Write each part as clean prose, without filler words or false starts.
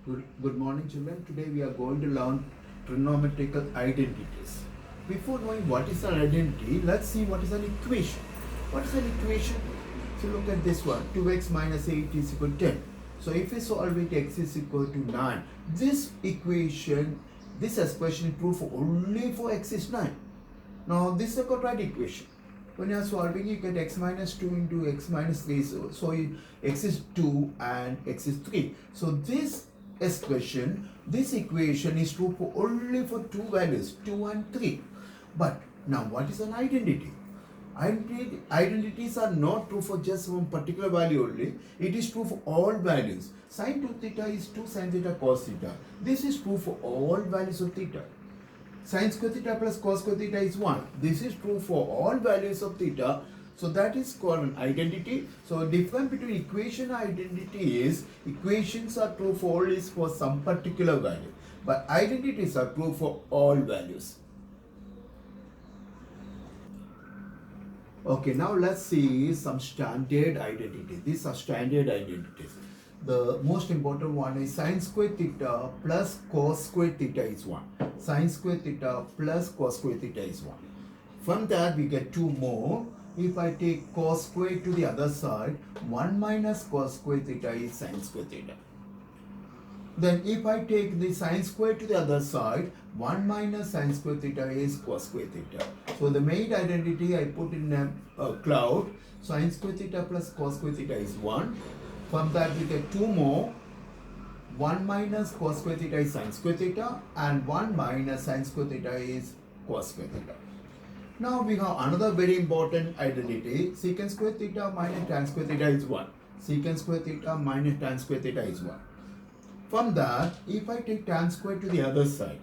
Good morning, children. Today we are going to learn trigonometrical identities. Before knowing what is an identity, let's see what is an equation. What is an equation? So look at this one. 2x minus 8 is equal to 10. So if we solve it, x is equal to 9. This equation, this expression is true for only for x is 9. Now this is a quadratic equation. When you are solving, you get x minus 2 into x minus 3. So x is 2 and x is 3. So this expression, this equation is true for only for two values, 2 and 3. But now what is an identity? Identities are not true for just one particular value only. It is true for all values. Sin 2 theta is 2 sin theta cos theta. This is true for all values of theta. Sin square theta plus cos square theta is 1. This is true for all values of theta. So that is called an identity. So difference between equation and identity is equations are true for only for some particular value, but identities are true for all values. Okay, now let's see some standard identities. These are standard identities. The most important one is sin square theta plus cos square theta is 1. Sin square theta plus cos square theta is 1. From that we get two more. If I take cos square to the other side, 1 minus cos square theta is sin square theta. Then if I take the sin square to the other side, 1 minus sin square theta is cos square theta. So the main identity I put in a cloud, sin square theta plus cos square theta is 1. From that we get two more. 1 minus cos square theta is sin square theta and 1 minus sin square theta is cos square theta. Now we have another very important identity. Secant square theta minus tan square theta is 1. Secant square theta minus tan square theta is 1. From that, if I take tan square to the other side,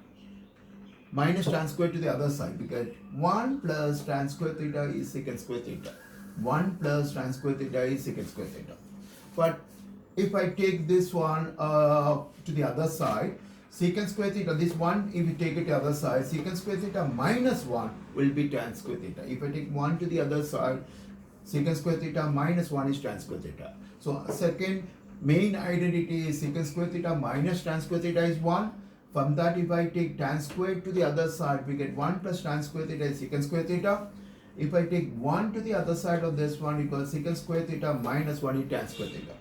minus tan square to the other side, we get 1 plus tan square theta is secant square theta. 1 plus tan square theta is secant square theta. But if I take this one to the other side, secant square theta, this one, if you take it to the other side, secant square theta minus 1 will be tan square theta. If I take 1 to the other side, secant square theta minus 1 is tan square theta. So second main identity is secant square theta minus tan square theta is 1. From that, if I take tan square to the other side, we get 1 plus tan square theta is secant square theta. If I take 1 to the other side of this one, equals secant square theta minus 1 is tan square theta.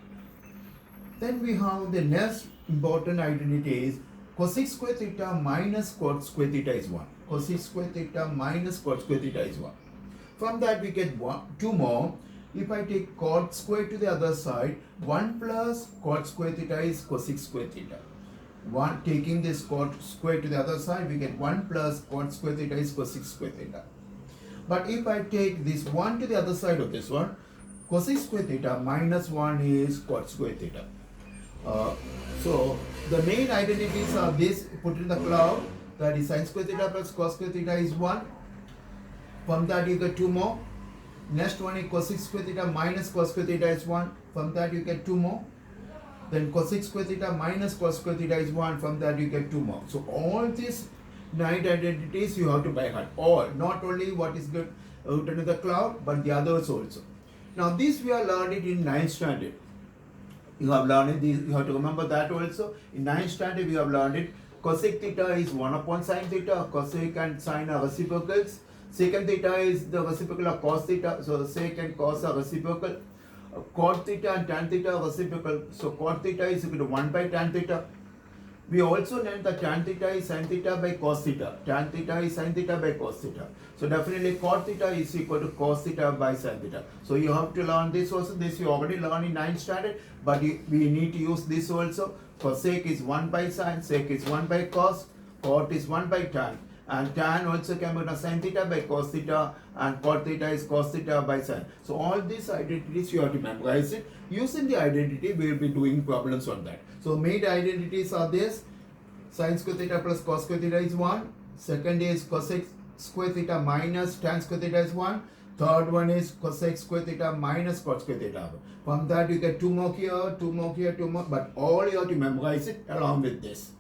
Then we have the next important identity is cosec square theta minus cot square theta is 1. Cosec square theta minus cot square theta is 1. From that we get two more. If I take cot square to the other side, 1 plus cot square theta is cosec square theta. Taking this cot square to the other side, we get 1 plus cot square theta is cosec square theta. But if I take this 1 to the other side of this one, cosec square theta minus 1 is cot square theta. So the main identities are this, put in the cloud, that is sin square theta plus cos square theta is 1. From that you get two more. Next one is cosec square theta minus cos square theta is 1. From that you get two more. Then cosec square theta minus cos square theta is 1. From that you get two more. So all these 9 identities you have to by heart. All, not only what is good written in the cloud, but the others also. Now this we are learning in 9th standard. You have learned it, you have to remember that also. In 9th standard we have learned it. Cosec theta is 1 upon sin theta. Cosec and sin are reciprocals. Secant theta is the reciprocal of cos theta. So sec and cos are reciprocal. Cot theta and tan theta are reciprocal. So cot theta is equal to 1 by tan theta. We also learned that tan theta is sin theta by cos theta. Tan theta is sin theta by cos theta. So definitely cot theta is equal to cos theta by sin theta. So you have to learn this also. This you already learned in 9th standard, but we need to use this also. Cosec is 1 by sin, sec is 1 by cos, cot is 1 by tan. And tan also can be sin theta by cos theta, and cot theta is cos theta by sin. So all these identities you have to memorize it. Using the identity, we will be doing problems on that. So main identities are this: sin square theta plus cos square theta is 1. Second is cosec square theta minus tan square theta is 1. Third one is cosec square theta minus cot square theta. From that you get two more here, two more here, two more. But all you have to memorize it along with this.